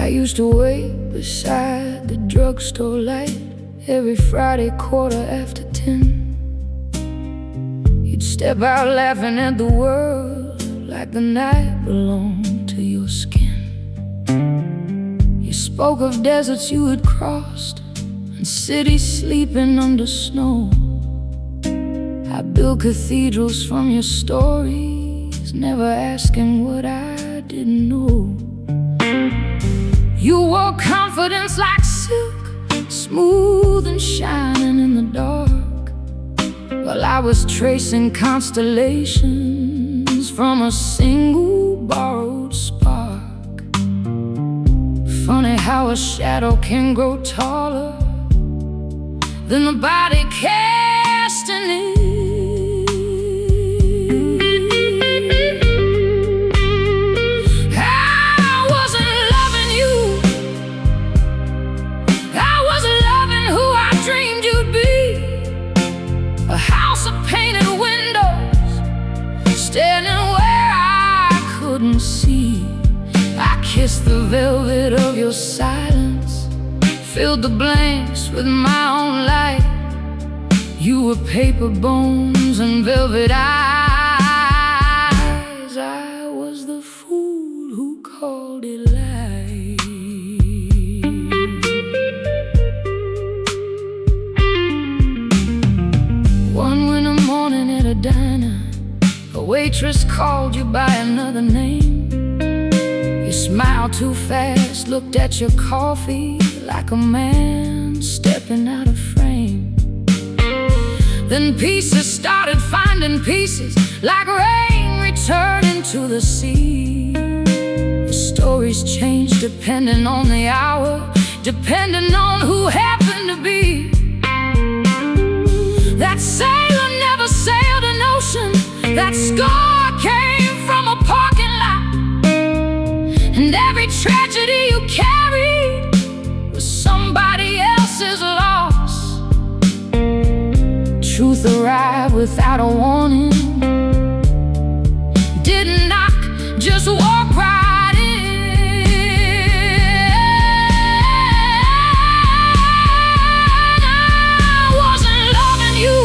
I used to wait beside the drugstore light every Friday 10:15. You'd step out laughing at the world like the night belonged to your skin. You spoke of deserts you had crossed and cities sleeping under snow. I built cathedrals from your stories, never asking what I didn't know. You wore confidence like silk, smooth and shining in the dark, while I was tracing constellations from a single borrowed spark. Funny how a shadow can grow taller than the body casting it. Standing where I couldn't see, I kissed the velvet of your silence, filled the blanks with my own light. You were paper bones and velvet eyes. I was the fool who called it life. One winter morning at a diner, a waitress called you by another name. You smiled too fast, looked at your coffee like a man stepping out of frame. Then pieces started finding pieces, like rain returning to the sea. The stories changed depending on the hour, depending on who happened to be. That sailor never sailed an ocean, that scar came from a parking lot, and every tragedy you carried was somebody else's loss. Truth arrived without a warning, didn't knock, just walk right in. I wasn't loving you,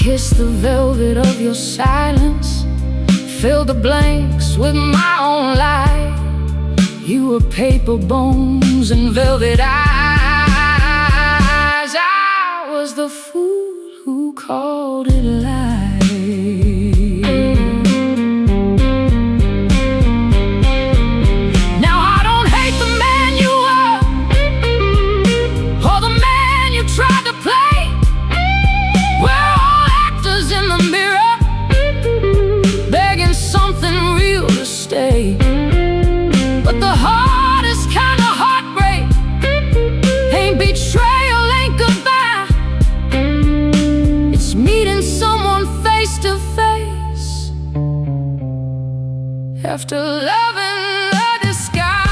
kissed the velvet of your silence, filled the blanks with my own light. You were paper bones and velvet eyes. I was the fool who called it life. Now I don't hate the man you were, or the man you tried to play. In the mirror, begging something real to stay. But the hardest kind of heartbreak ain't betrayal, ain't goodbye. It's meeting someone face to face after loving the disguise.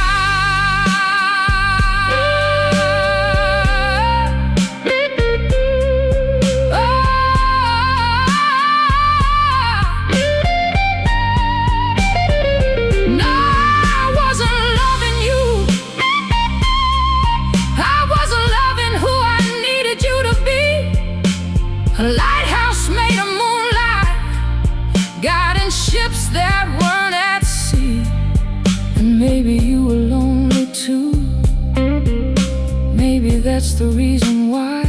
A lighthouse made of moonlight, guiding ships that weren't at sea. And maybe you were lonely too. Maybe that's the reason why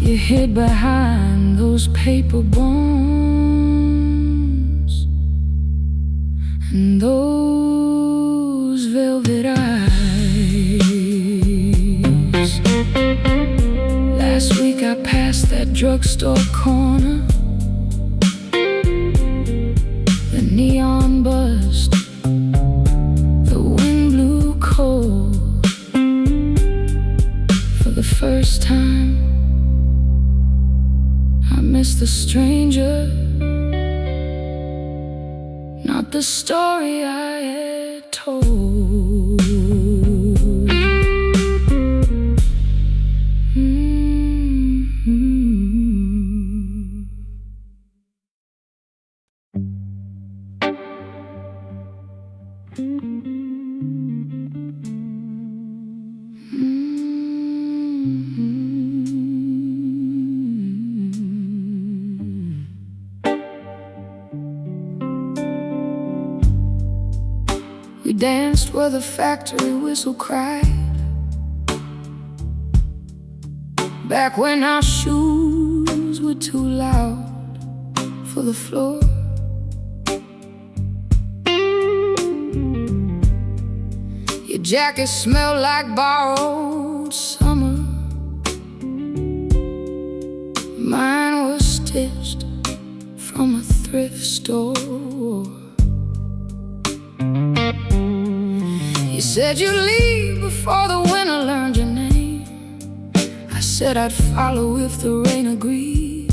you hid behind those paper bones and those velvet eyes. Last week I passed that drugstore corner. The neon buzzed, the wind blew cold. For the first time, I missed the stranger, not the story I had told. where the factory whistle cried, back when our shoes were too loud for the floor. Your jacket smelled like borrowed summer. Mine was stitched from a thrift store. You said you'd leave before the winter learned your name. I said I'd follow if the rain agreed.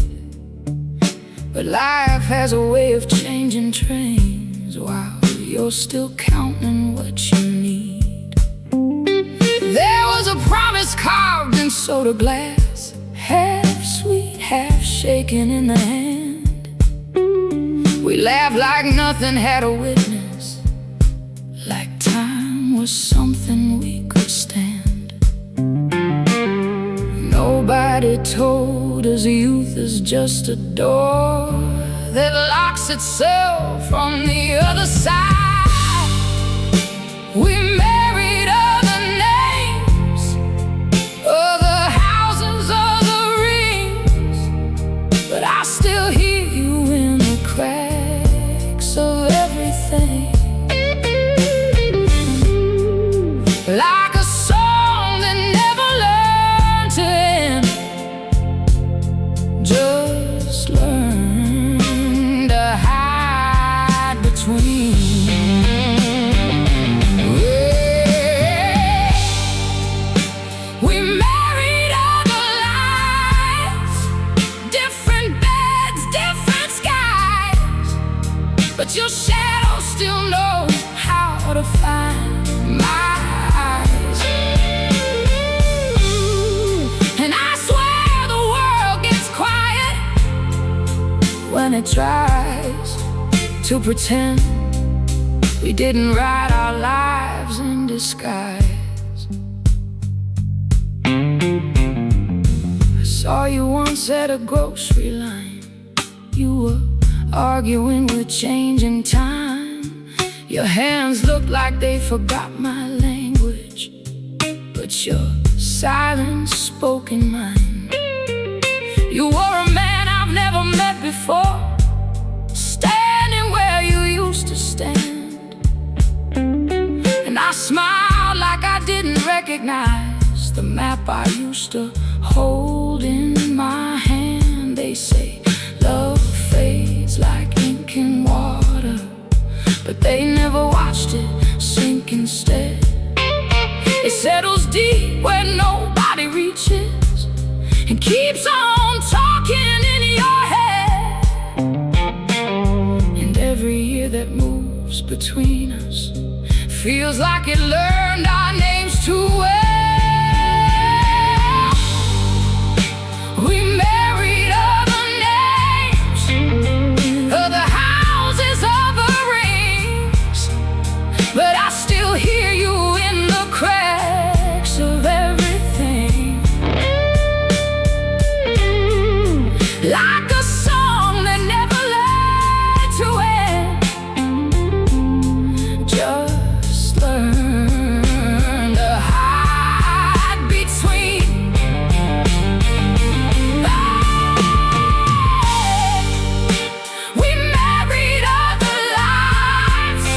But life has a way of changing trains while you're still counting what you need. There was a promise carved in soda glass, half sweet, half shaken in the hand. We laughed like nothing had a witness, like time was something we could stand. Nobody told us youth is just a door that locks itself on the other side. We married other names, other houses, other rings, but I still hear you in the cracks of everything, like a song that never learned to end, just learn to hide between. We married other lives, different beds, different skies, but your shadow still knows how to find my eyes. And I swear the world gets quiet when it tries to pretend we didn't write our lives in disguise. I saw you once at a grocery line. You were arguing with changing time. Your hands looked like they forgot my language, but your silence spoke in mine. You were a man I've never met before, standing where you used to stand. And I smiled like I didn't recognize the map I used to hold in my hand. They say love fades like ink in water, but they never watched it sink instead. It settles deep where nobody reaches and keeps on talking in your head. And every year that moves between us feels like it learned our names too well. We married other names, other houses, other rings, but I still hear you in the cracks of everything, like a song that never learned to end, just learn to hide between. We married other lives,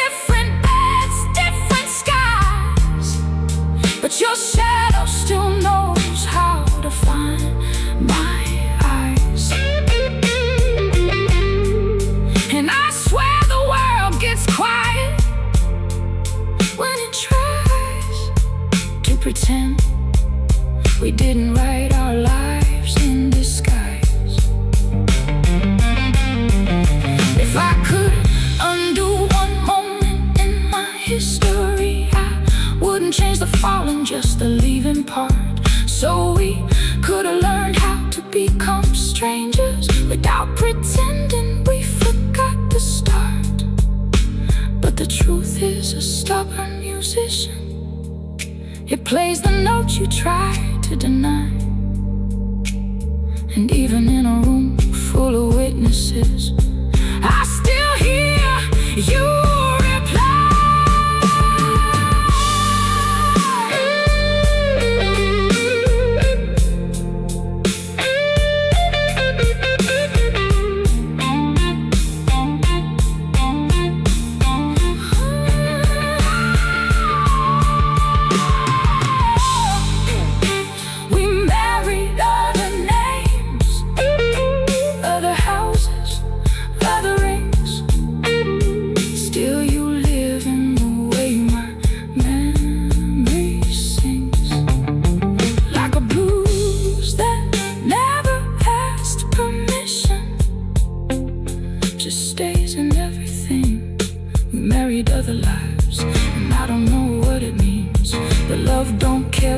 different beds, different skies, but your shadow still knows how to find my eyes. And I swear the world gets quiet when it tries to pretend we didn't write our lives in disguise. If I could undo one moment in my history, I wouldn't change the falling, just the leaving part. So we could have learned how to become strangers without pretending we forgot the start. But the truth is, a stubborn musician, it plays the notes you try to deny. And even in a room full of witnesses, I still hear you reply.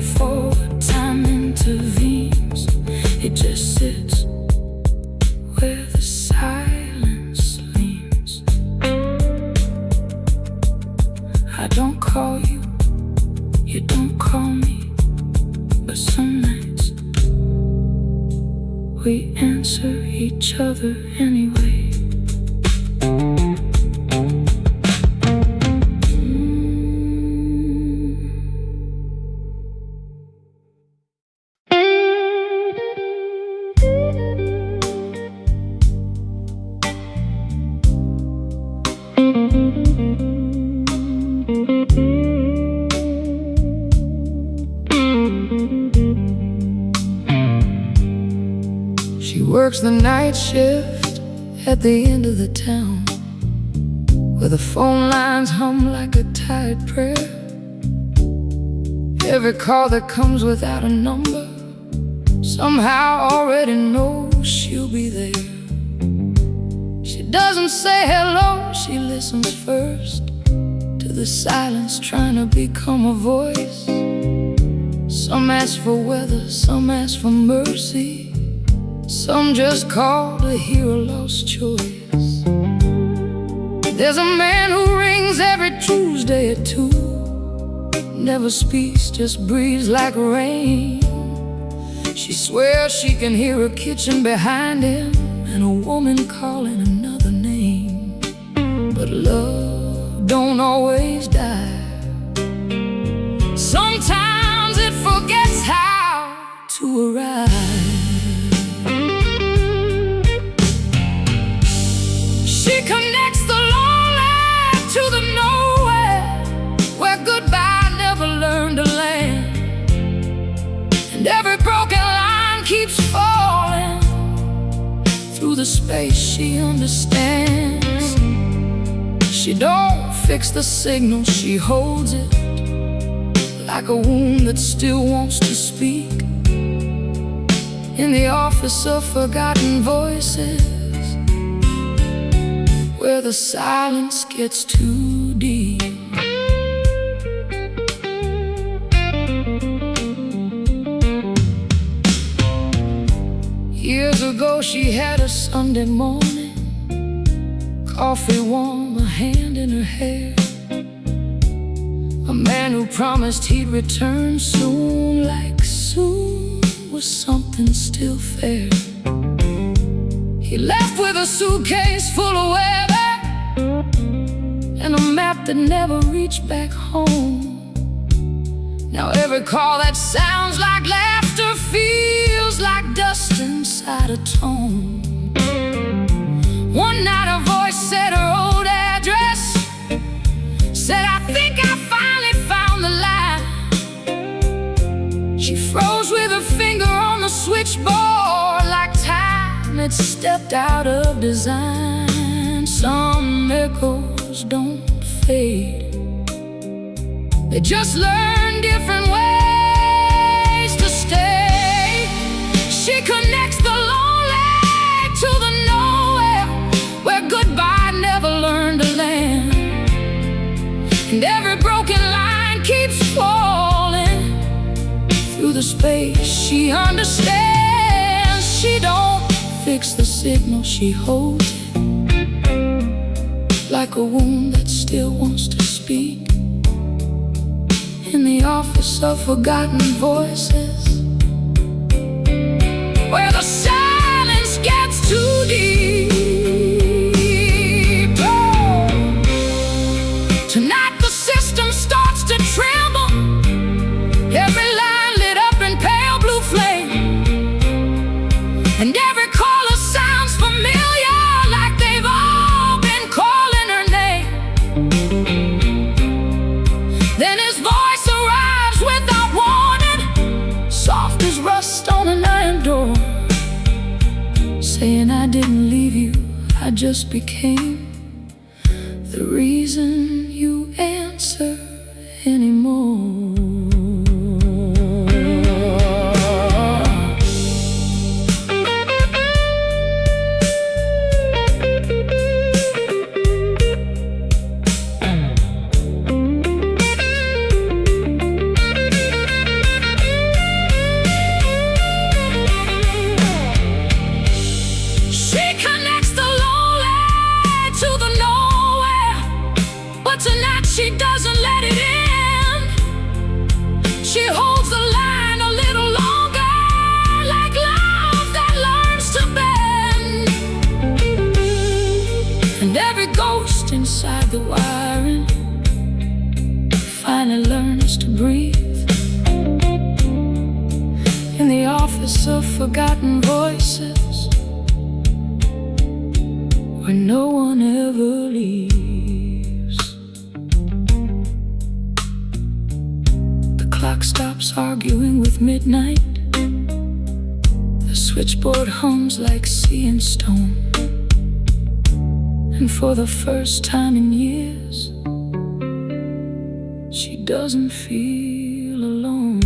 before time intervenes. It just sits where the silence leans. I don't call you, you don't call me, but some nights we answer each other anyway. She works the night shift at the end of the town, where the phone lines hum like a tired prayer. Every call that comes without a number somehow already knows she'll be there. She doesn't say hello, she listens first to the silence trying to become a voice. Some ask for weather, some ask for mercy, some just call to hear a lost choice. There's a man who rings every Tuesday at 2, never speaks, just breathes like rain. She swears she can hear a kitchen behind him and a woman calling another name. But love don't always die. Sometimes it forgets how to arrive. She connects the lonely to the nowhere, where goodbye never learned to land. And every broken line keeps falling through the space she understands. She don't fix the signal, she holds it like a wound that still wants to speak. In the office of forgotten voices, where the silence gets too deep. Years ago she had a Sunday morning, coffee warm, a hand in her hair. A man who promised he'd return soon, like soon was something still fair. He left with a suitcase full of weather and a map that never reached back home. Now every call that sounds like laughter feels like dust inside a tone. One night a voice said her old address, said, "I think I finally found the line." She froze with her finger on the switchboard, like time had stepped out of design. Some echoes don't fade, they just learn different ways to stay. She connects the lonely to the nowhere, where goodbye never learned to land. And every broken line keeps falling through the space she understands. She don't fix the signal, she holds it like a wound that still wants to speak. In the office of forgotten voices, where the silence gets too deep. Oh. Tonight the system starts to tremble, every line lit up in pale blue flame, and every caller sounds familiar, like they've all been calling her name. Then his voice arrives without warning, soft as rust on an iron door, saying, "I didn't leave you, I just became the reason you answer anymore." finally learns to breathe. In the office of forgotten voices, where no one ever leaves. The clock stops arguing with midnight. The switchboard hums like sea and stone. And for the first time in years, she doesn't feel alone.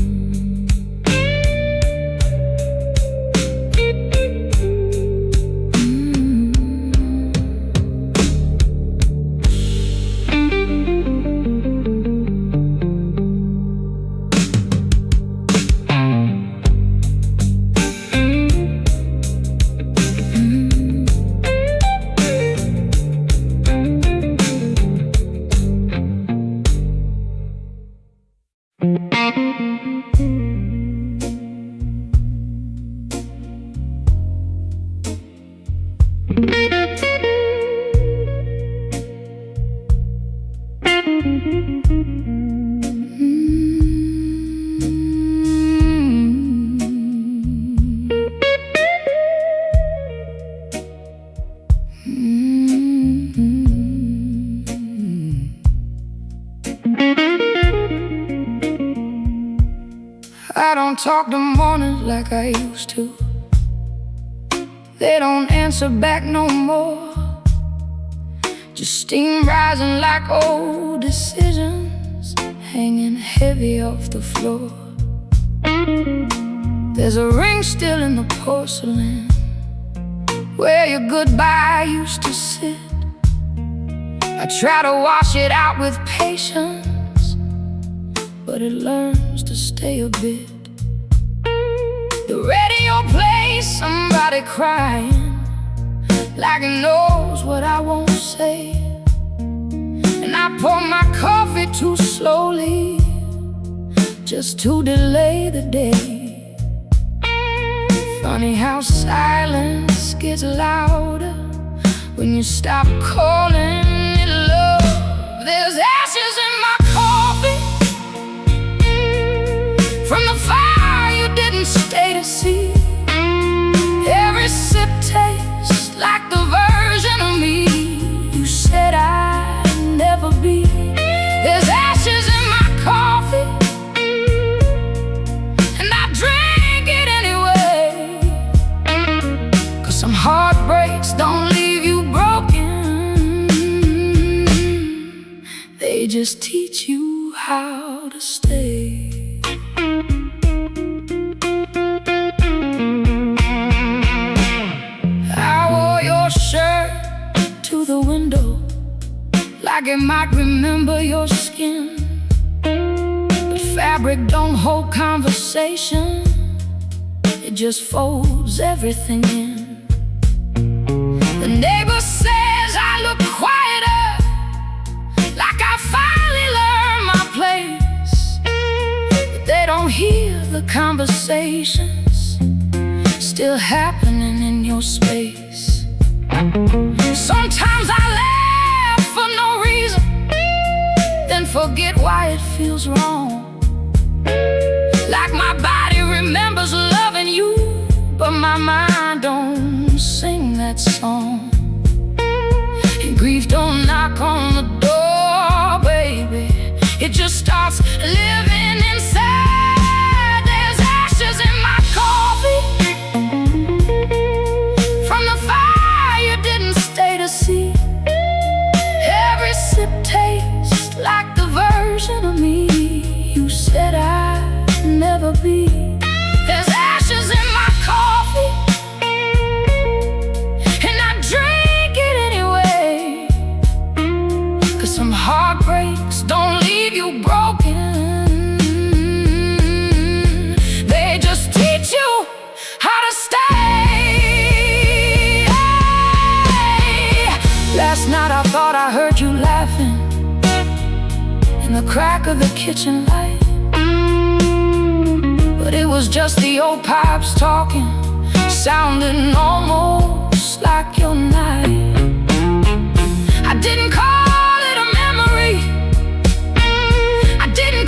I don't talk to mornings like I used to. They don't answer back no more. Just steam rising like old decisions, hanging heavy off the floor. There's a ring still in the porcelain, where your goodbye used to sit. I try to wash it out with patience, but it learns to stay a bit. The radio plays somebody crying, like it knows what I won't say. And I pour my coffee too slowly, just to delay the day. Funny how silence gets louder when you stop calling it love. There's ashes in my coffee from the fire you didn't stay to see. Every sip tastes like the version of me you said I'd never be. There's ashes in my coffee, and I drink it anyway. 'Cause some heartbreaks don't leave you broken, they just teach you how to stay. Shirt to the window, like it might remember your skin. But fabric don't hold conversation, it just folds everything in. The neighbor says I look quieter, like I finally learned my place. But they don't hear the conversations still happening in your space. Sometimes I laugh for no reason, then forget why it feels wrong. Like my body remembers loving you, but my mind don't sing that song. And grief don't knock on the door, baby, it just starts living inside. There's ashes in my coffee from the fire you didn't stay to see. Every sip tastes like the version of me you said I'd never be. There's ashes in my coffee, and I drink it anyway. 'Cause some heartbreaks don't leave you broken, they just teach you how to stay. Last night I thought I heard you laughing in the crack of the kitchen light, but it was just the old pipes talking, sounding almost like your night. I didn't call it a memory, I didn't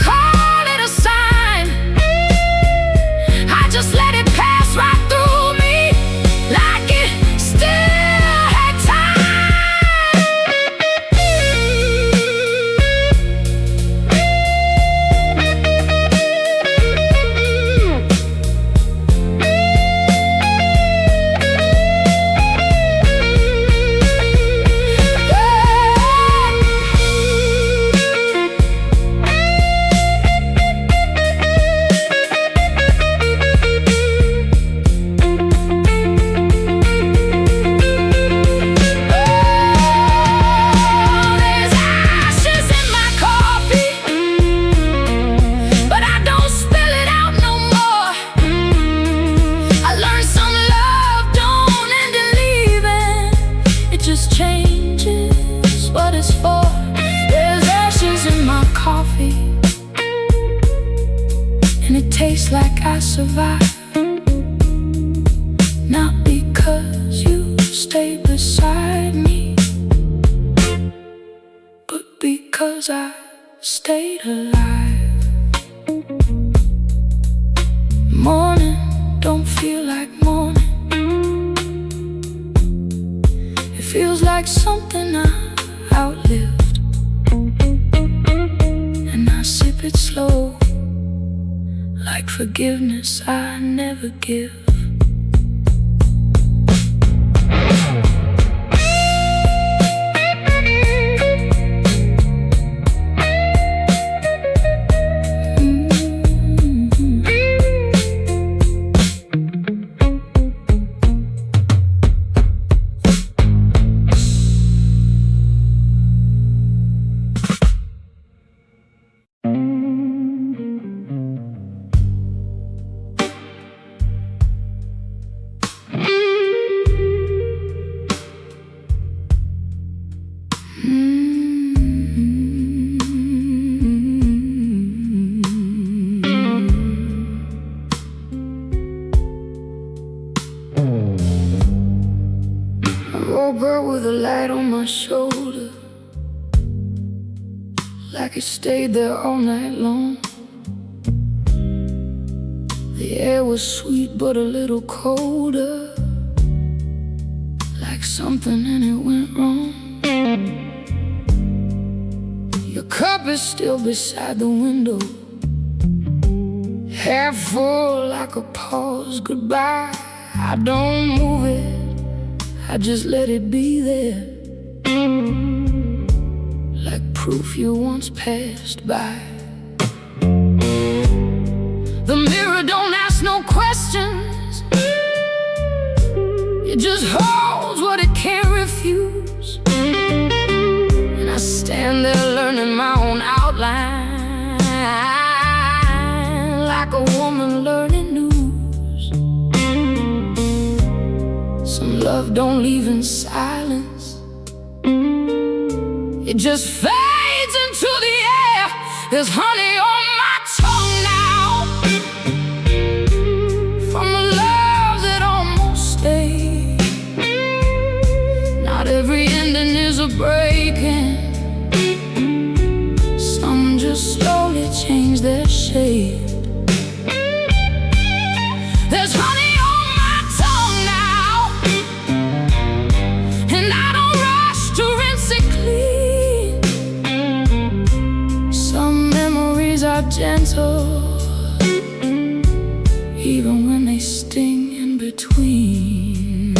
and it tastes like I survived. Not because you stayed beside me, but because I stayed alive. Morning don't feel like morning. It feels like something I outlived, and I sip it slow, like forgiveness I never give. Woke up with a light on my shoulder, like it stayed there all night long. The air was sweet but a little colder, like something in it went wrong. Your cup is still beside the window, half full like a paused goodbye. I don't move it, I just let it be there, like proof you once passed by. The mirror don't ask no questions, it just holds what it can't refuse. And I stand there learning my own outline, like a woman learning news. Some love don't leave in silence, it just fades into the air. There's honey on my tongue now, from a love that almost stayed. Not every ending is a breaking, some just slowly change their shape. There's honey on my tongue now, and I don't rush to rinse it clean. Some memories are gentle, even when they sting in between.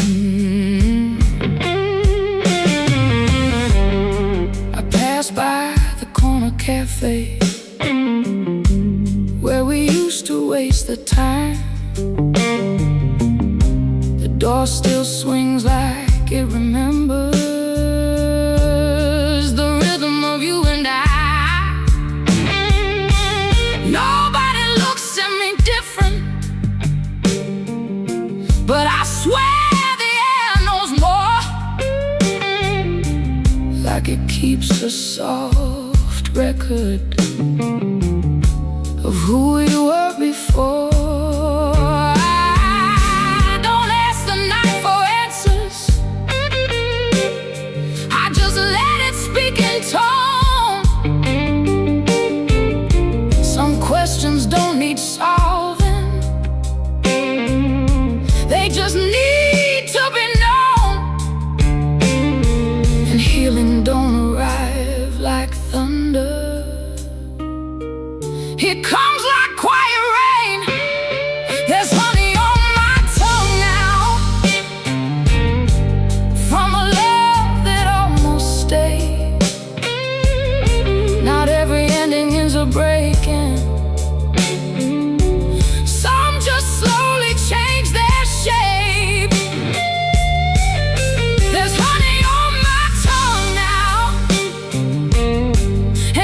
I pass by the corner cafe where we used to waste the time. The door still swings like it remembers the rhythm of you and I. Nobody looks at me different, but I swear the air knows more, like it keeps a soft record of who we were before. I don't ask the night for answers, I just let it speak in tone. Some questions don't need solving, they just need to be known. And healing don't arrive like thunder, it comes like quiet rain. There's honey on my tongue now, from a love that almost stayed. Not every ending is a breaking, some just slowly change their shape. There's honey on my tongue now,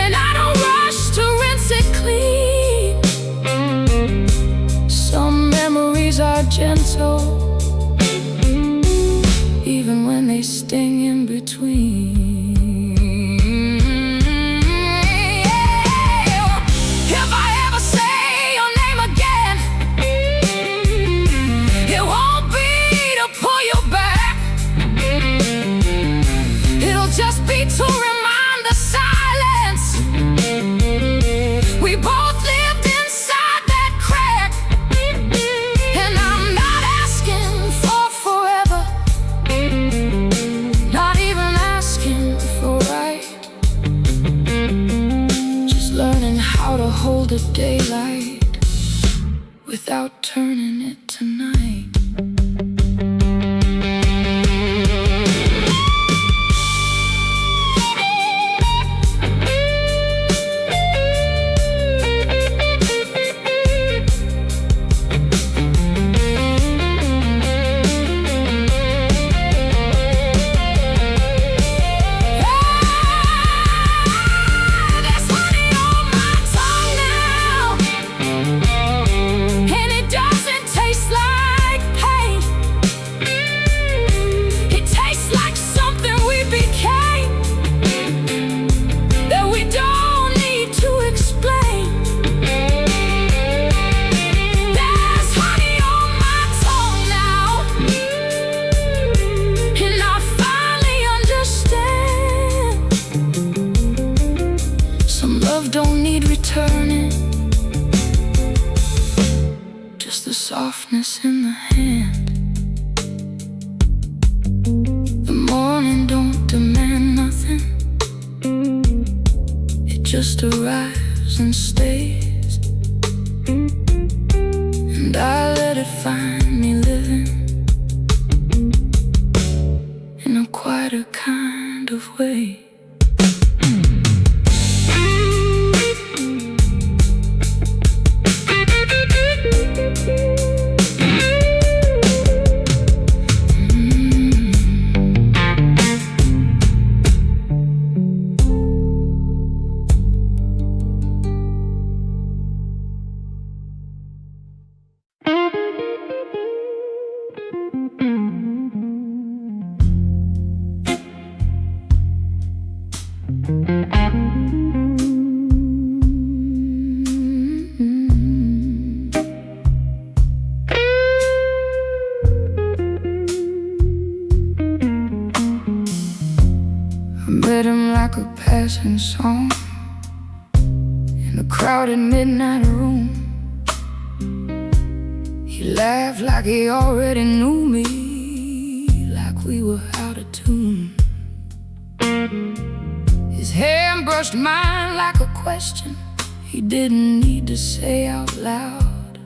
and I don't rush to rinse it clean. how to hold the daylight without turning it to night. Don't need returning, just the softness in the hand. The morning don't demand nothing, it just arrives and stays. And I let it find me living in a quieter kind of way. I read him like a passing song in a crowded midnight room. He laughed like he already knew me, like we were out of tune. His hair brushed mine like a question he didn't need to say out loud.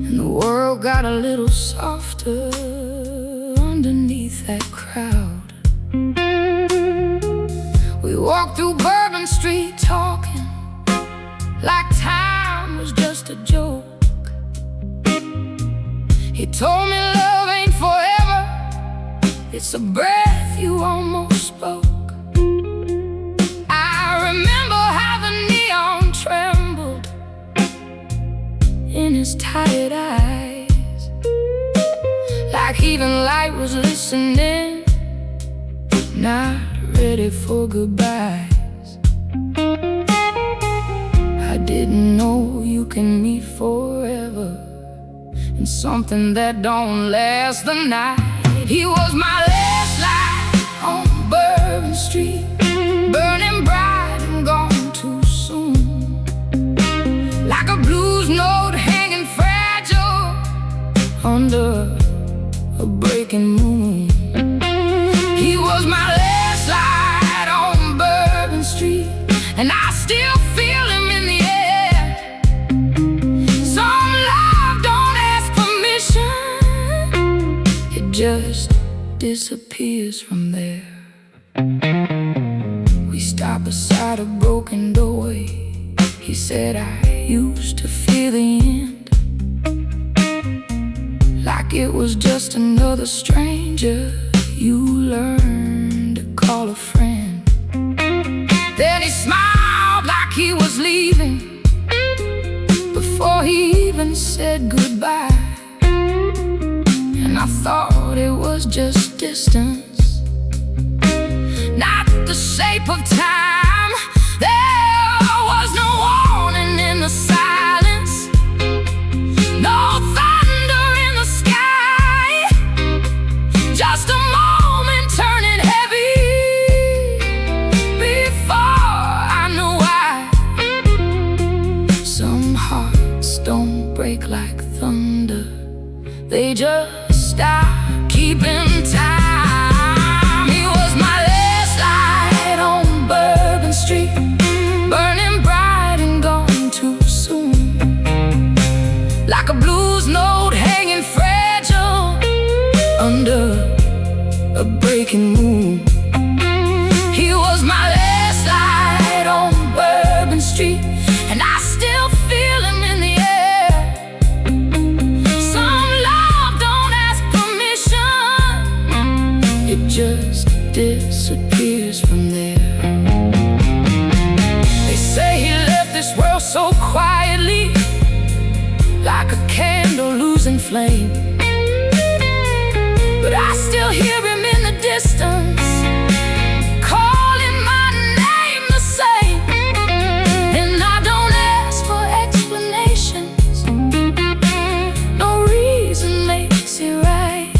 And the world got a little softer underneath that crowd. We walked through Bourbon Street talking like time was just a joke. He told me love ain't forever, it's a breath you almost spoke. I remember how the neon trembled in his tired eyes, like even light was listening, not ready for goodbyes. I didn't know you can meet forever in something that don't last the night. He was my last light on Bourbon Street, burning bright and gone too soon, like a blues note hanging fragile under a breaking moon. He was my last light on Bourbon Street, and I still feel him in the air. Some love don't ask permission, it just disappears from there. We stopped beside a broken doorway. He said I used to fear the end, like it was just another stranger you learned to call a friend. Then he smiled like he was leaving before he even said goodbye. And I thought it was just distance, not the shape of time. There was no warning in the silence, no thunder in the sky, just a moment turning heavy before I knew why. Some hearts don't break like thunder, they just stop keeping time. He was my last light on Bourbon Street, street, and I still feel him in the air. Some love don't ask permission, it just disappears from there. They say he left this world so quietly, like a candle losing flame. But I still hear him in the distance, calling my name the same. And I don't ask for explanations, no reason makes it right.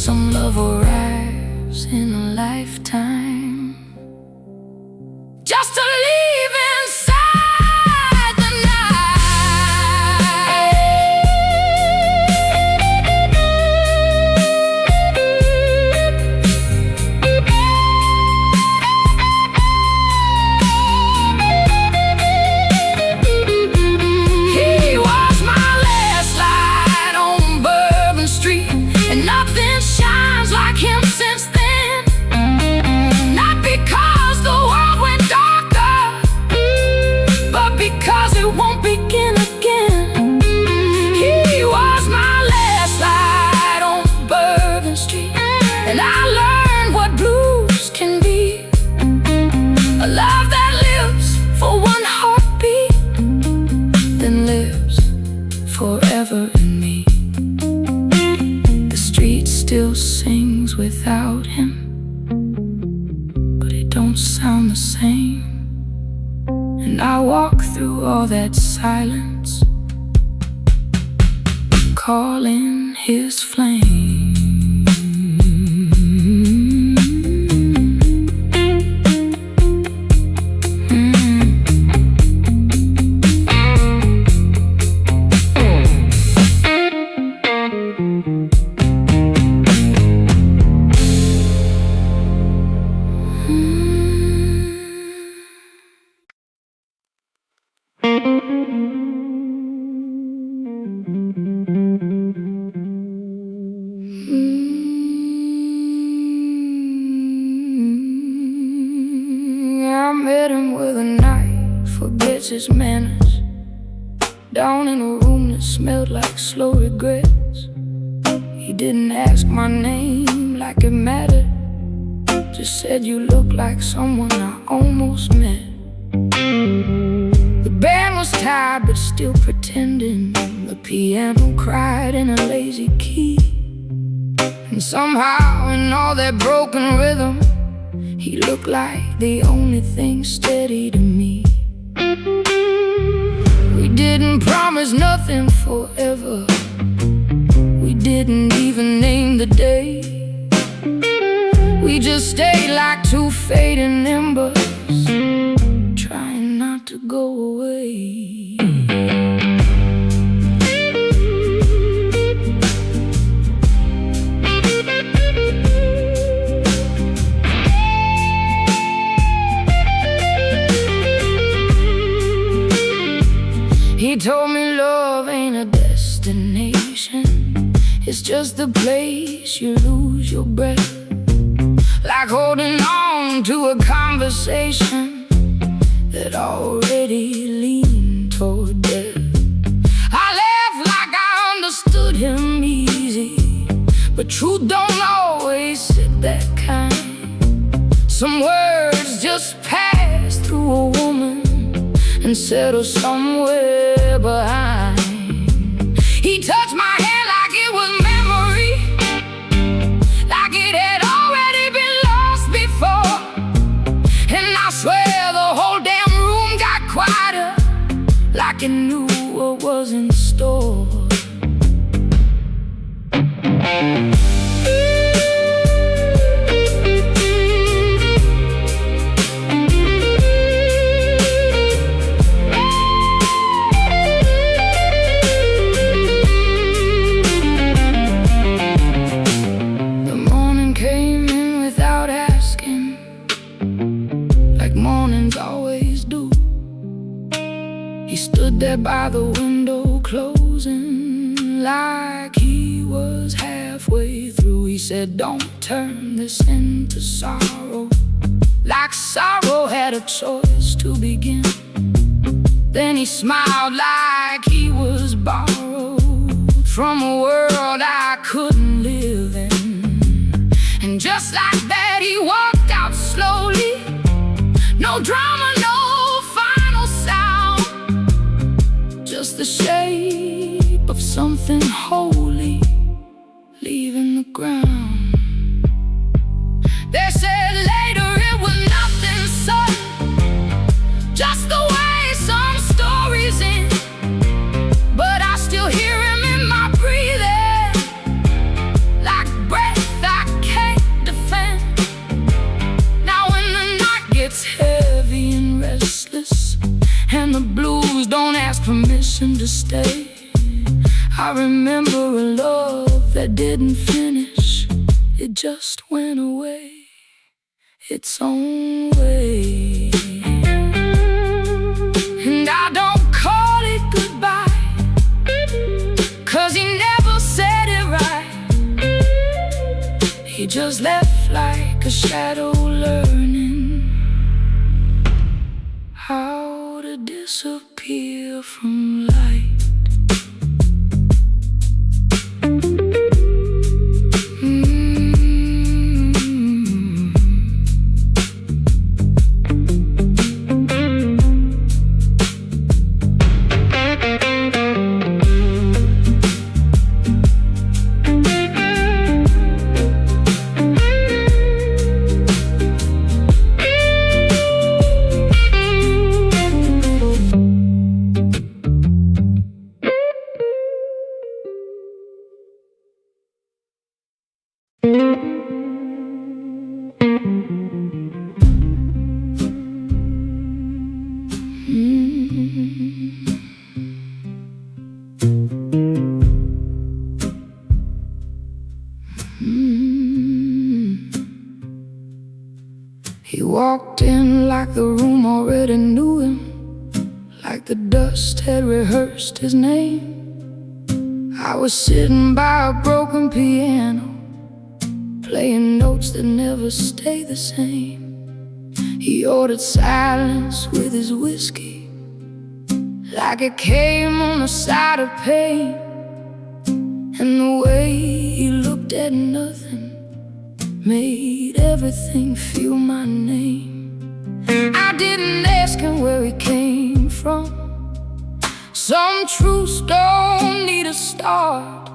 Some love arrives in a lifetime, just to leave inside the night. He was my last light on Bourbon Street, and nothing shines like him since then. Not because the world went darker, but because it won't begin again. He was my last light on Bourbon Street, and I learned what blues can be. A love that lives for one heartbeat, then lives forever in me. The street still sings without him, but it don't sound the same. And I walk through all that silence, calling his flame. I met him with a knife, forgets his manners, down in a room that smelled like slow regrets. He didn't ask my name like it mattered, just said you look like someone I almost met. The band was tired but still pretending, the piano cried in a lazy key. And somehow in all that broken rhythm, he looked like the only thing steady to me. We didn't promise nothing forever, we didn't even name the day. We just stayed like two fading embers, trying not to go away. He told me love ain't a destination, it's just the place you lose your breath. Like holding on to a conversation that already leaned toward death. I laughed like I understood him easy, but truth don't always sit that kind. Some words just pass through a woman and settle somewhere behind. He touched my hand like it was memory, like it had already been lost before. And I swear the whole damn room got quieter, like it knew what was in store. There by the window closing, like he was halfway through. He said, don't turn this into sorrow, like sorrow had a choice to begin. Then he smiled like he was borrowed from a world I couldn't live in. And just like that he walked out slowly. No drama, no final sound, just the shape of something holy leaving the ground. They said later it was nothing sudden, just the way some stories end. But I still hear him in my breathing, like breath I can't defend. Now when the night gets heavy and restless, and the blues don't ask permission to stay, I remember a love that didn't finish. It just went away its own way. And I don't call it goodbye, 'cause he never said it right. He just left like a shadow, learning how to disappear from light. He walked in like the room already knew him, like the dust had rehearsed his name. I was sitting by a broken piano, playing notes that never stay the same. He ordered silence with his whiskey, like it came on the side of pain. And the way he looked at nothing made everything feel my name. I didn't ask him where he came from. Some truths don't need a start.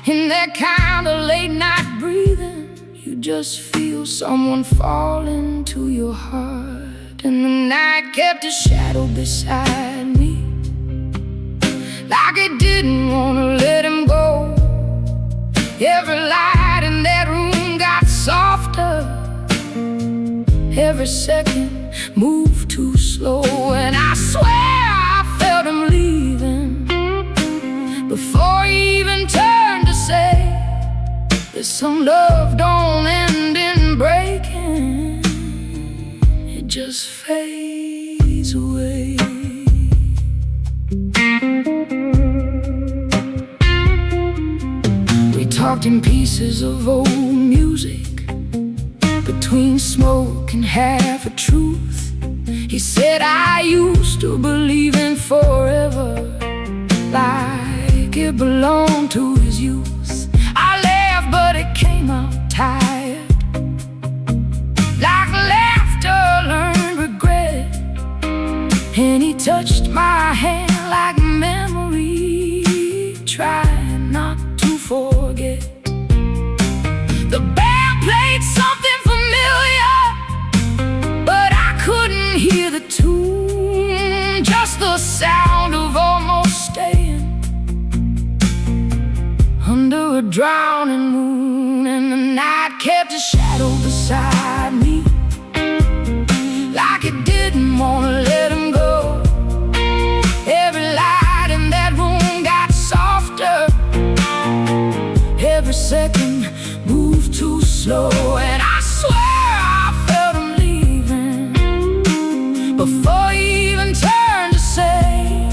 In that kind of late night breathing, you just feel someone fall into your heart. And the night kept a shadow beside me, like it didn't want to let him go. Every light in that room got softer, every second moved too slow. And I swear I felt him leaving before he even turned to say that some love don't end in breaking, it just fades away. We talked in pieces of old music, between smoke and half a truth. He said I used to believe in forever, like it belonged to his youth. I laughed but it came out tired, like laughter learned regret. And he touched my hand like memory, trying not to forget. The band played something familiar, but I couldn't hear the tune, just the sound of almost staying under a drowning moon. And the night kept a shadow beside me, like it didn't want to let him go. Every light in that room got softer, every second moved too slow. And I swear I felt him leaving before he even turned to say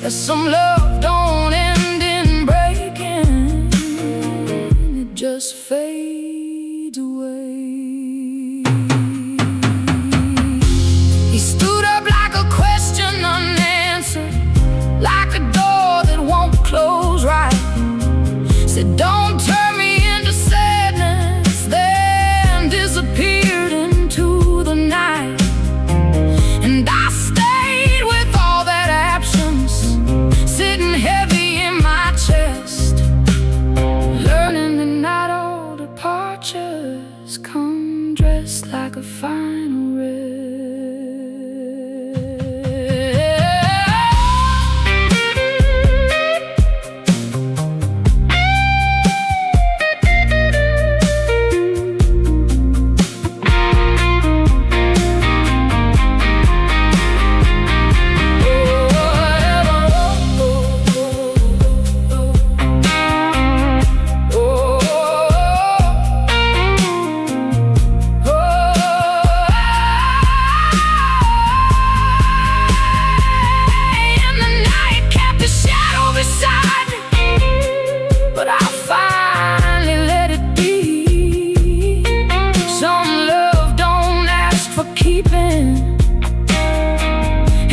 that some love don't end in breaking, it just fades away. He stood up like a question unanswered,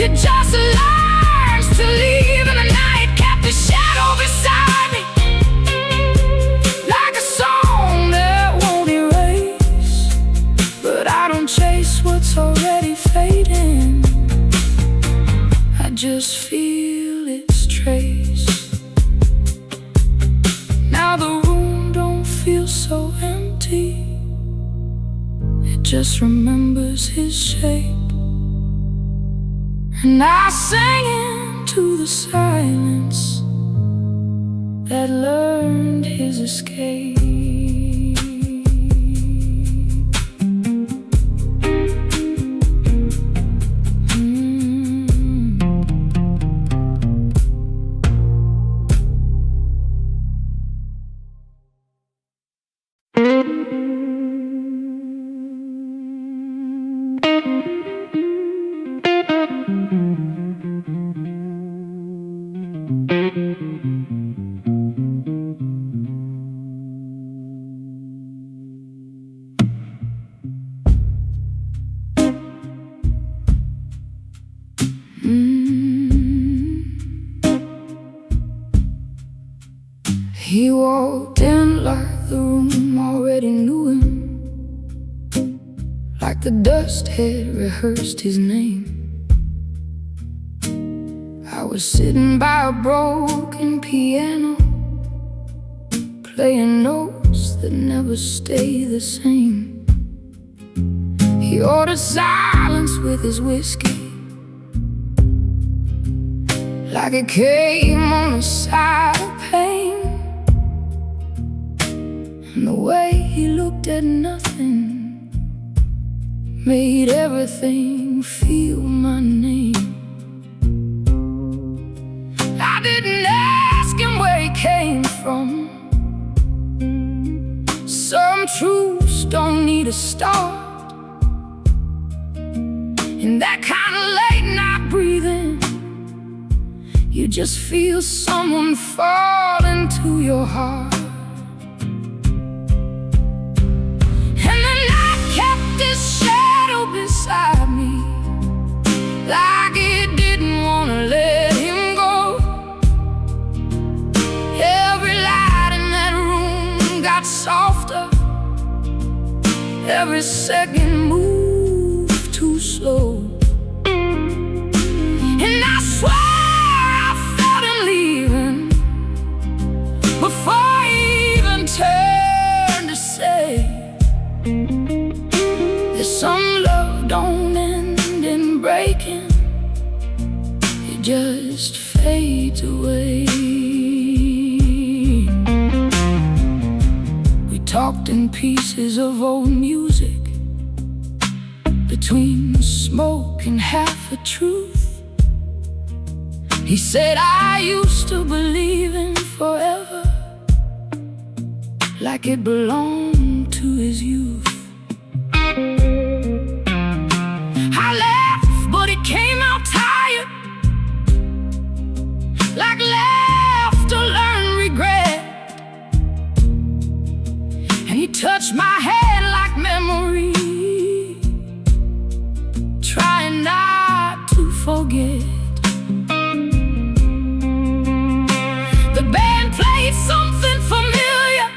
It just learns to leave in the night, kept the shadow beside me, like a song that won't erase. But I don't chase what's already fading, I just feel its trace. Now the room don't feel so empty, it just remembers his shape. And I sang into the silence that learned his escape. He walked in like the room already knew him, like the dust had rehearsed his name. I was sitting by a broken piano, playing notes that never stay the same. He ordered silence with his whiskey, like it came on the side of pain. And the way he looked at nothing made everything feel my name. I didn't ask him where he came from. Some truths don't need a start. In that kind of late night breathing, you just feel someone fall into your heart. Beside me, like it didn't want to let him go. Every light in that room got softer, every second moved too slow. And I swear I felt him leaving before he even turned to say, there's some love don't end in breaking, it just fades away. We talked in pieces of old music, between smoke and half a truth. He said I used to believe in forever, like it belonged to his youth. I laughed, but it came out tired, like laughter learned regret. And he touched my head like memory, trying not to forget. The band played something familiar,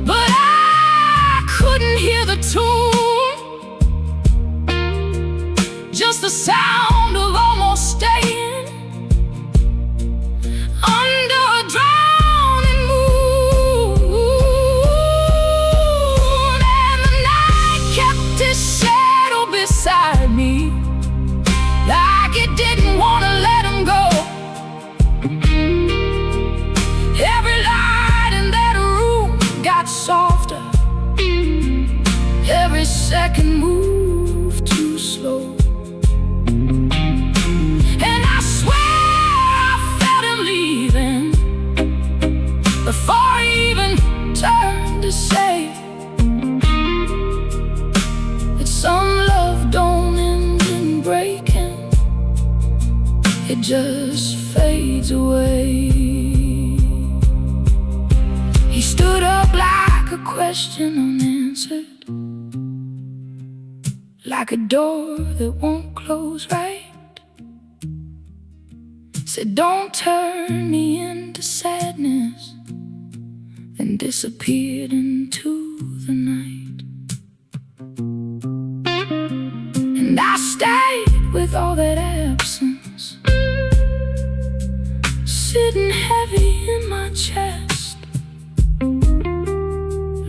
but I couldn't hear the tune. Just the sound of almost staying under a drowning moon. And the night kept his shadow beside me, like it didn't want to let him go. Every light in that room got softer, every second moved too slow. Before he even turned to say that some love don't end in breaking, it just fades away. He stood up like a question unanswered, like a door that won't close right. Said don't turn me into sadness, then disappeared into the night. And I stayed with all that absence, sitting heavy in my chest,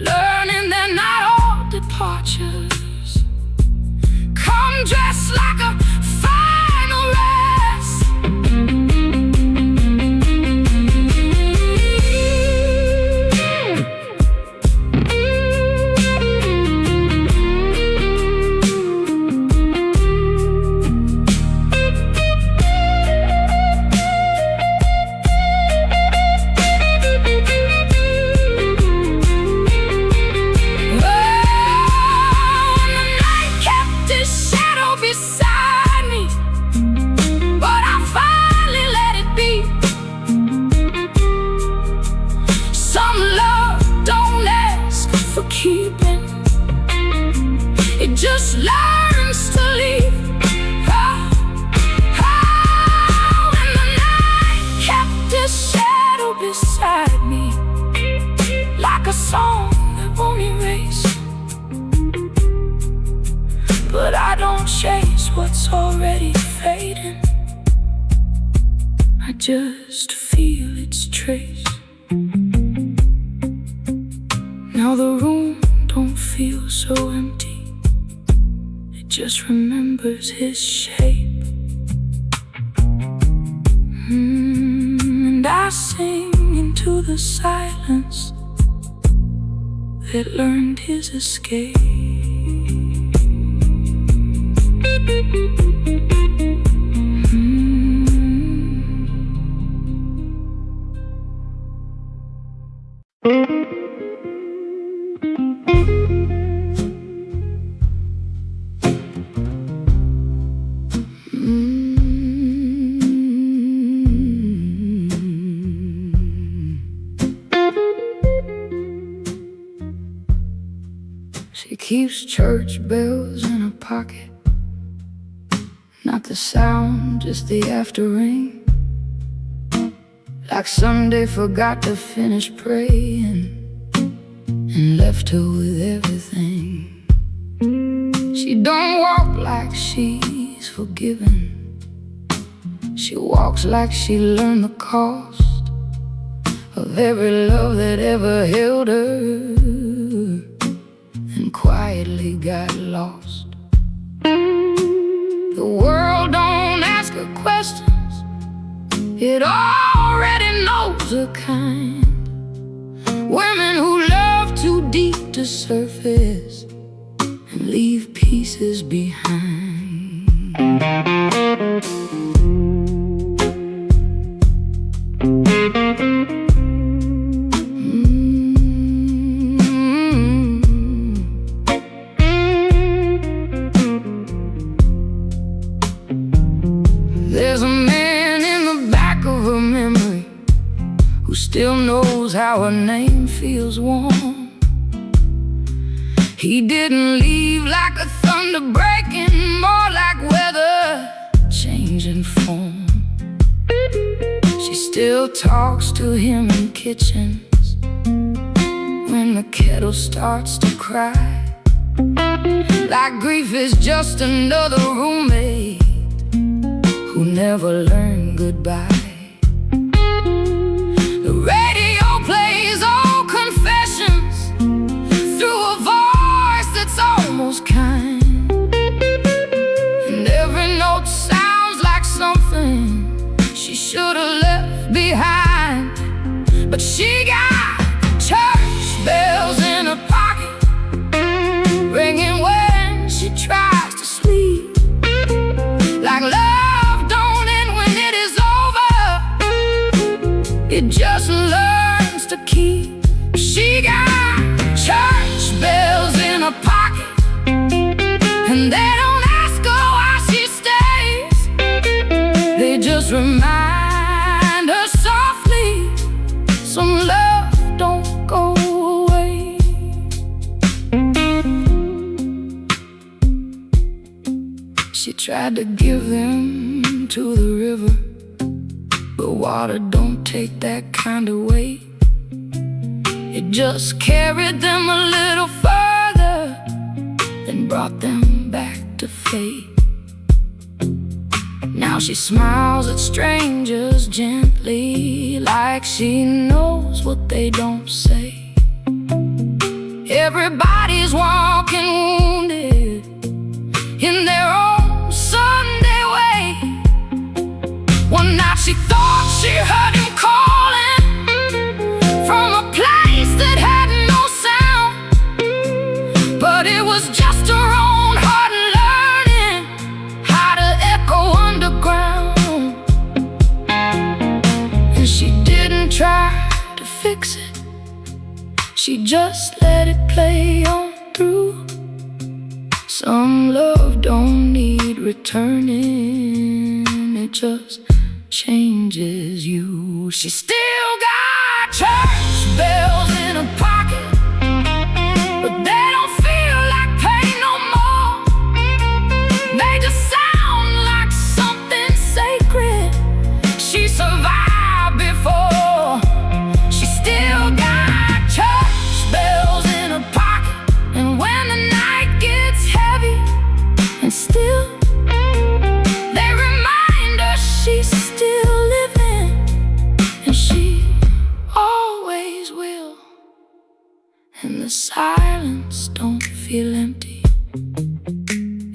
learning they're not all departures come dressed like a final rest. It just learns to leave. And the night kept its shadow beside me, like a song that won't erase. But I don't chase what's already fading, I just feel its trace. Now the room don't feel so empty, it just remembers his shape. And I sing into the silence that learned his escape. She keeps church bells in her pocket, not the sound, just the after ring. Like Sunday forgot to finish praying and left her with everything. She don't walk like she's forgiven, she walks like she learned the cost of every love that ever held her and quietly got lost. The world don't ask her questions, it already knows her kind. Women who love too deep to surface and leave pieces behind. There's a man in the back of her memory who still knows how her name feels warm. He didn't leave like a thunder breaking, more like weather changing form. She still talks to him in kitchens when the kettle starts to cry, like grief is just another roommate who never learned goodbye. The radio plays old confessions through a voice that's almost kind, and every note sounds like something she should have left behind. But she got church bells in her pocket, ringing when she tries to sleep, like love don't end when it is over, it just learns to keep. She got church bells in her pocket, and they don't ask her why she stays, they just remind her softly some love tried to give them to the river, but water don't take that kind of weight. It just carried them a little further, then brought them back to fate. Now she smiles at strangers gently, like she knows what they don't say. Everybody's walking wounded in their own Sunday way. One night she thought she heard him calling from a place that had no sound, but it was just her own heart learning how to echo underground. And she didn't try to fix it, she just let it play on through. Some love don't need returning, it just changes you. She still got church bells in her pocket, but they don't feel like pain no more. They just sound like something sacred she survived before. She still got church bells in her pocket, and when the night gets heavy and still, they remind her she's still living, and she always will. And the silence don't feel empty,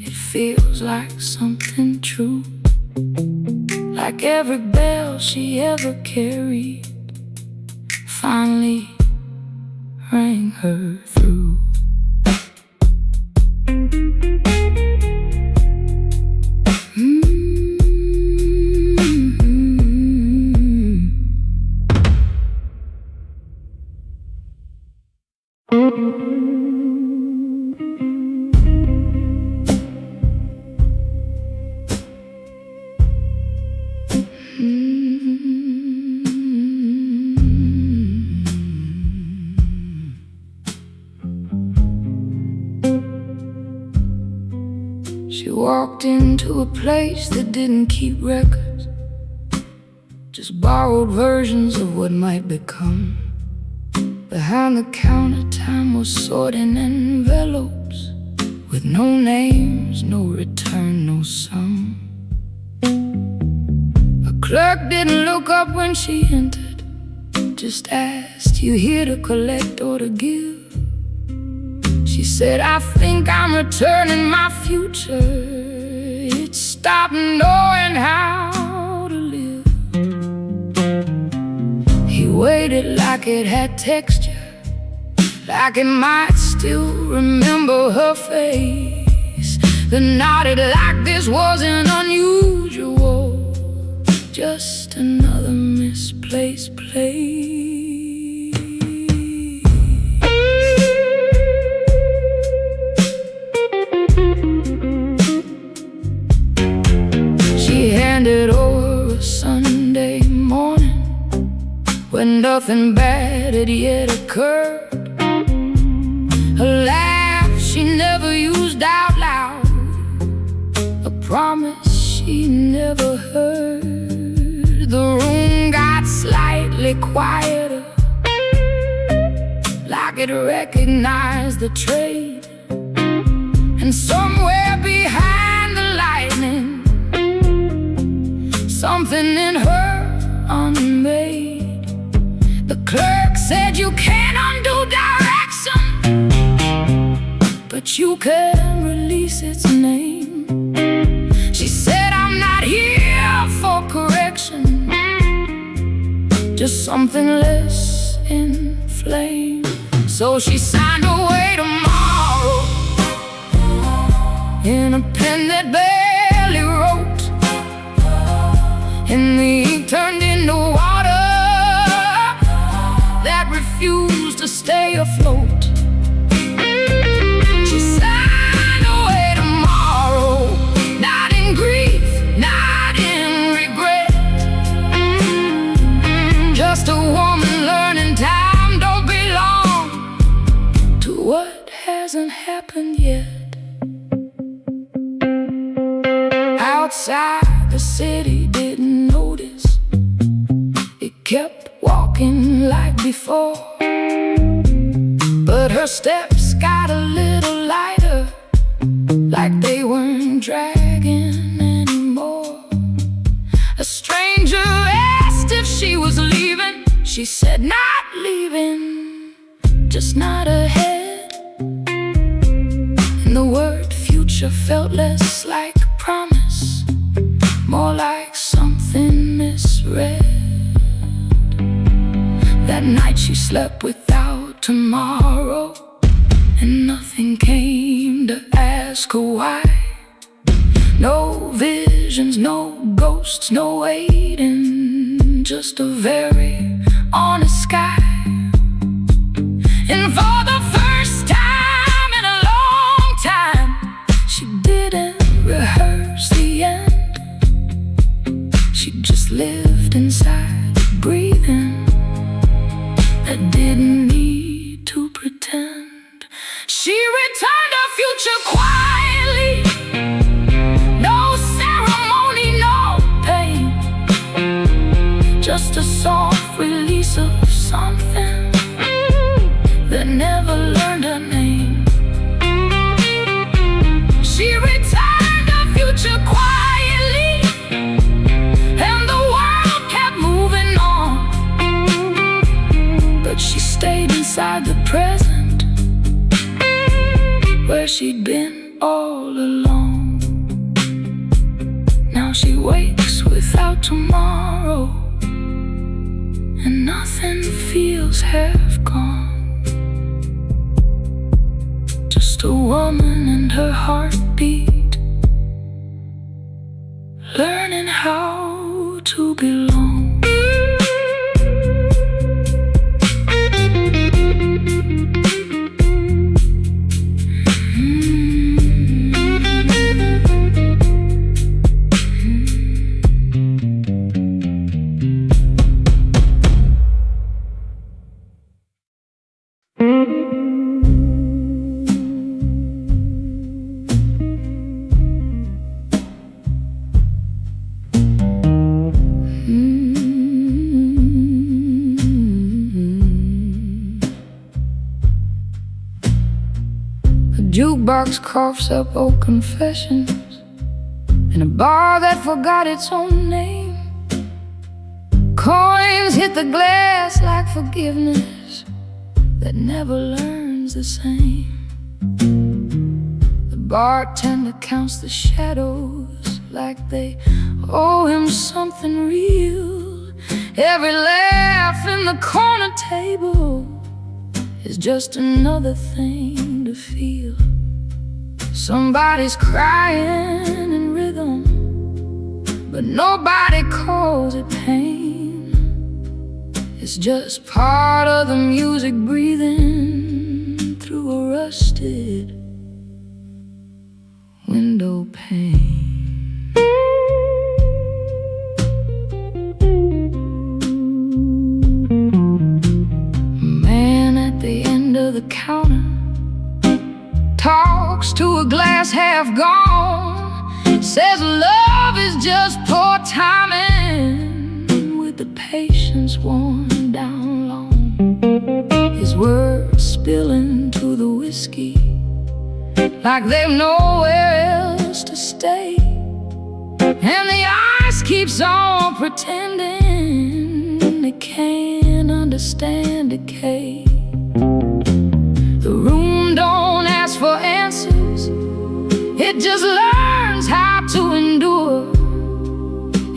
it feels like something true, like every bell she ever carried finally rang her through. She walked into a place that didn't keep records, just borrowed versions of what might become. Behind the counter, time was sorting envelopes with no names, no return, no sum. A clerk didn't look up when she entered, just asked, "You here to collect or to give?" She said, "I think I'm returning my future. It's stopped knowing how to live." He waited like it had texture, like it might still remember her face, then nodded like this wasn't unusual, just another misplaced place. She handed over a Sunday morning when nothing bad had yet occurred, a laugh she never used out loud, a promise she never heard. The room got slightly quieter, like it recognized the trade. And somewhere behind the lightning, something in her unmade. The clerk said, "You can't undo direction, but you can release its name." She said, "I'm not here for correction, just something less in flame." So she signed away tomorrow in a pen that barely wrote, and the ink turned into water that refused to stay afloat. She signed away tomorrow, not in grief, not in regret, just a woman learning time don't belong to what hasn't happened yet. outside the city didn't notice. It kept walking like before, but her steps got a little lighter, like they weren't dragging anymore. A stranger asked if she was leaving. She said, "Not leaving, just not ahead." And the word future felt less like promise, more like something misread. That night she slept without tomorrow, and nothing came to ask her why. No visions, no ghosts, no waiting, just a very honest sky. And for the first time in a long time, she didn't rehearse the end. She just lived inside, breathing, that didn't need to pretend. She returned her future quietly, no ceremony, no pain, just a soft release of something that never learned her name. She returned her future quietly, and the world kept moving on, but she stayed inside the present, where she'd been all along. Now she wakes without tomorrow, and nothing feels half gone. Just a woman and her heartbeat, learning how to belong. Jukebox coughs up old confessions in a bar that forgot its own name. Coins hit the glass like forgiveness that never learns the same. The bartender counts the shadows like they owe him something real. Every laugh in the corner table is just another thing to feel. Somebody's crying in rhythm, but nobody calls it pain. It's just part of the music breathing through a rusted window pane. Man at the end of the counter talks to a glass half gone, says love is just poor timing, with the patience worn down long. His words spill into the whiskey like they've nowhere else to stay, and the ice keeps on pretending it can't understand decay. The room don't ask for answers, it just learns how to endure.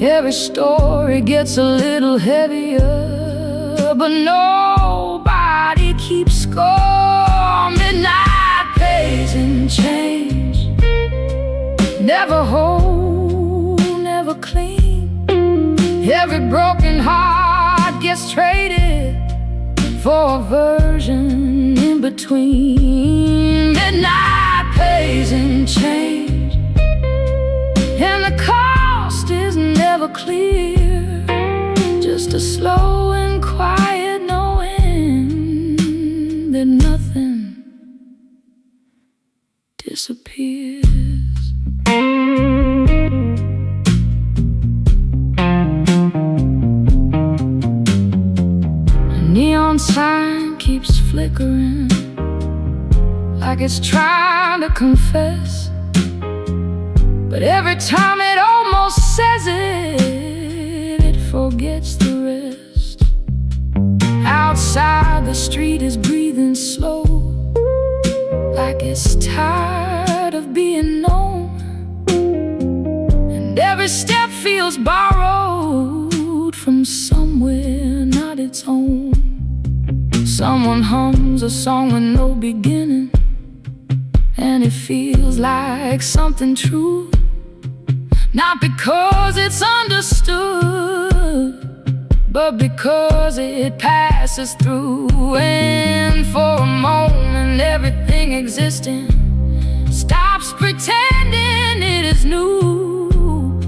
Every story gets a little heavier, but nobody keeps score. Midnight pays in change, never whole, never clean. Every broken heart gets traded for a version in between. Midnight pays in change, and the cost is never clear. Just a slow and quiet knowing that nothing disappears. sign keeps flickering, like it's trying to confess, but every time it almost says it, it forgets the rest. Outside, the street is breathing slow, like it's tired of being known, and every step feels borrowed from somewhere not its own. Someone hums a song with no beginning, and it feels like something true, not because it's understood, but because it passes through. And for a moment, everything existing stops pretending it is new.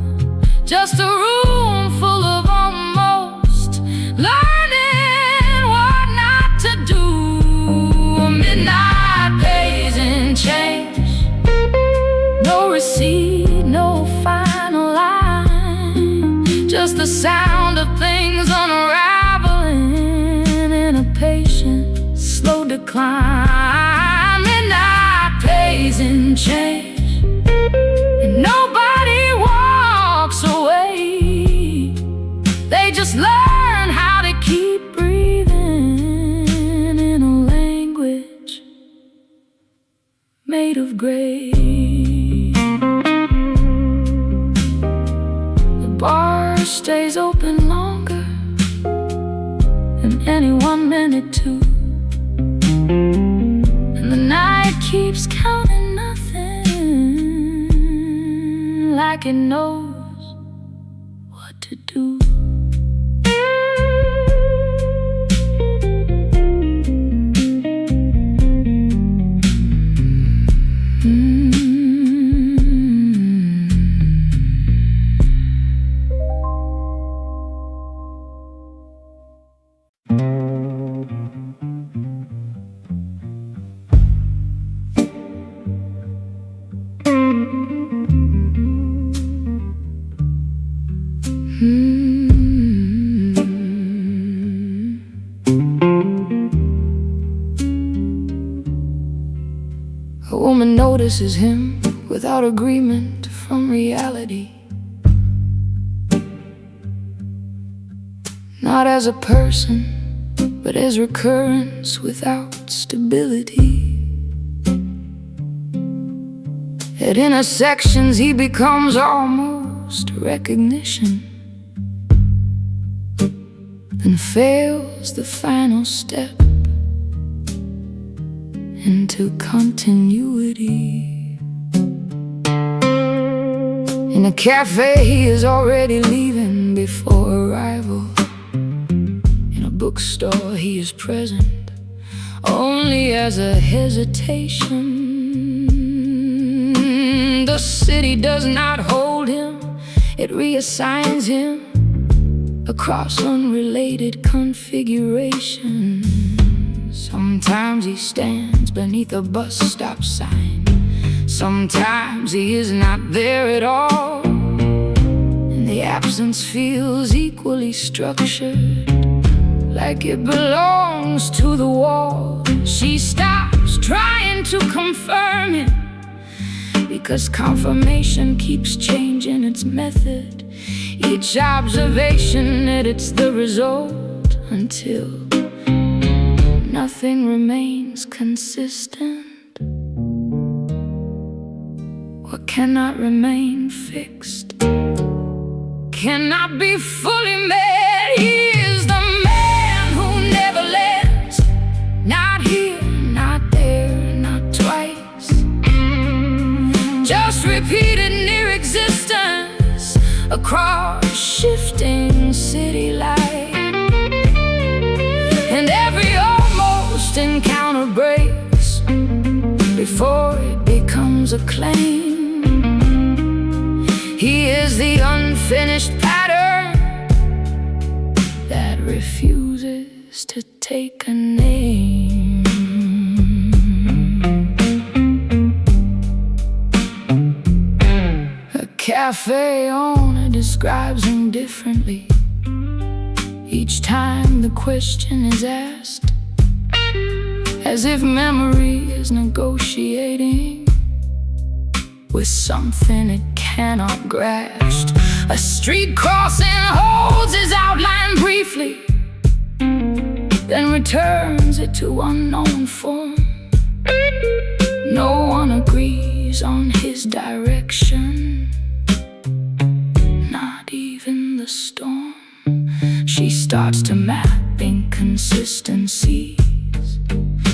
Just a room full of almost learning what not to do. Midnight pays in change, no receipt, no final line, just the sound of things unraveling in a patient, slow decline. Midnight pays in change, and nobody walks away. They just learn how to keep breathing in a language made of gray. The bar stays open longer than any 1 minute too, and the night keeps counting nothing, like it knows what to do. A woman notices him without agreement from reality, not as a person, but as recurrence without stability. At intersections he becomes almost recognition, then fails the final step into continuity. In a cafe he is already leaving before arrival. In a bookstore he is present only as a hesitation. The city does not hold him, it reassigns him across unrelated configurations. Sometimes he stands beneath a bus stop sign, sometimes he is not there at all, and the absence feels equally structured, like it belongs to the wall. She stops trying to confirm it, because confirmation keeps changing its method. Each observation edits the result until nothing remains consistent. What cannot remain fixed cannot be fully met. He is the man who never lets, not here, not there, not twice, just repeated near existence across shifting city life. And every almost encounter breaks before it becomes a claim. He is the unfinished pattern that refuses to take a name. A cafe owner describes him differently. Each time the question is asked, as if memory is negotiating with something it cannot grasp. A street crossing holds his outline briefly, then returns it to unknown form. No one agrees on his direction, not even the storm. She starts to map inconsistencies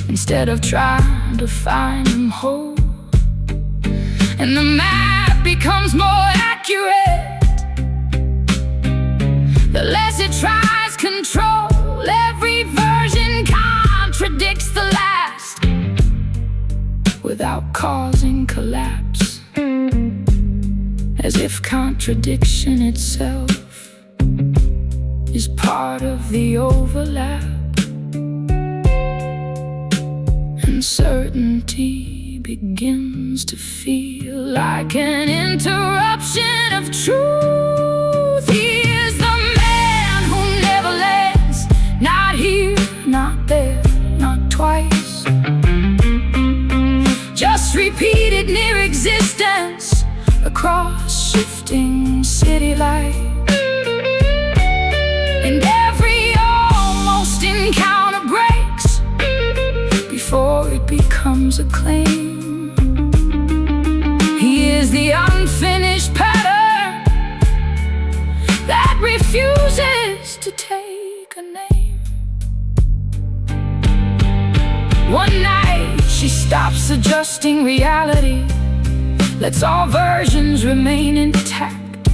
instead of trying to find them whole. And the map becomes more accurate the less it tries control. Every version contradicts the last without causing collapse, as if contradiction itself is part of the overlap. Uncertainty begins to feel like an interruption of truth. He is the man who never lands, not here, not there, not twice, just repeated near existence across shifting city light. And every almost encounter breaks before it becomes a claim. He is the unfinished pattern that refuses to take a name. One night she stops adjusting reality, lets all versions remain intact,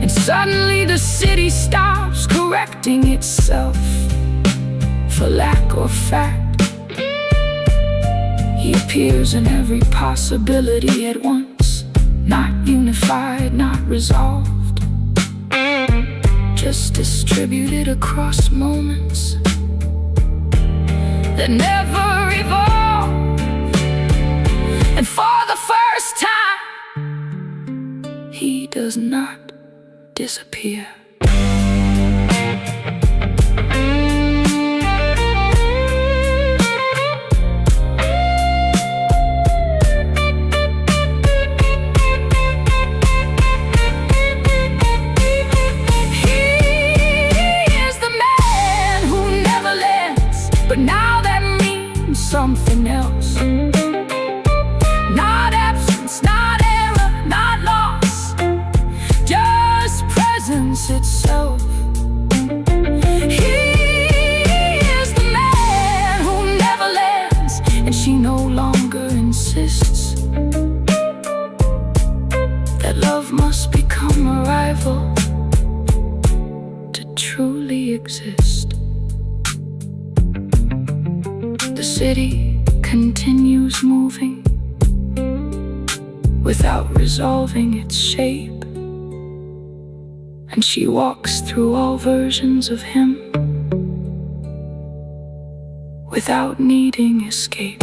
and suddenly the city stops correcting itself for lack of fact. He appears in every possibility at once, not unified, not resolved, just distributed across moments that never evolve. And for the first time, he does not disappear. But now that means something else. Not absence, not error, not loss, just presence itself. He is the man who never lands, and she no longer insists that love must become a rival to truly exist. The city continues moving without resolving its shape, and she walks through all versions of him without needing escape.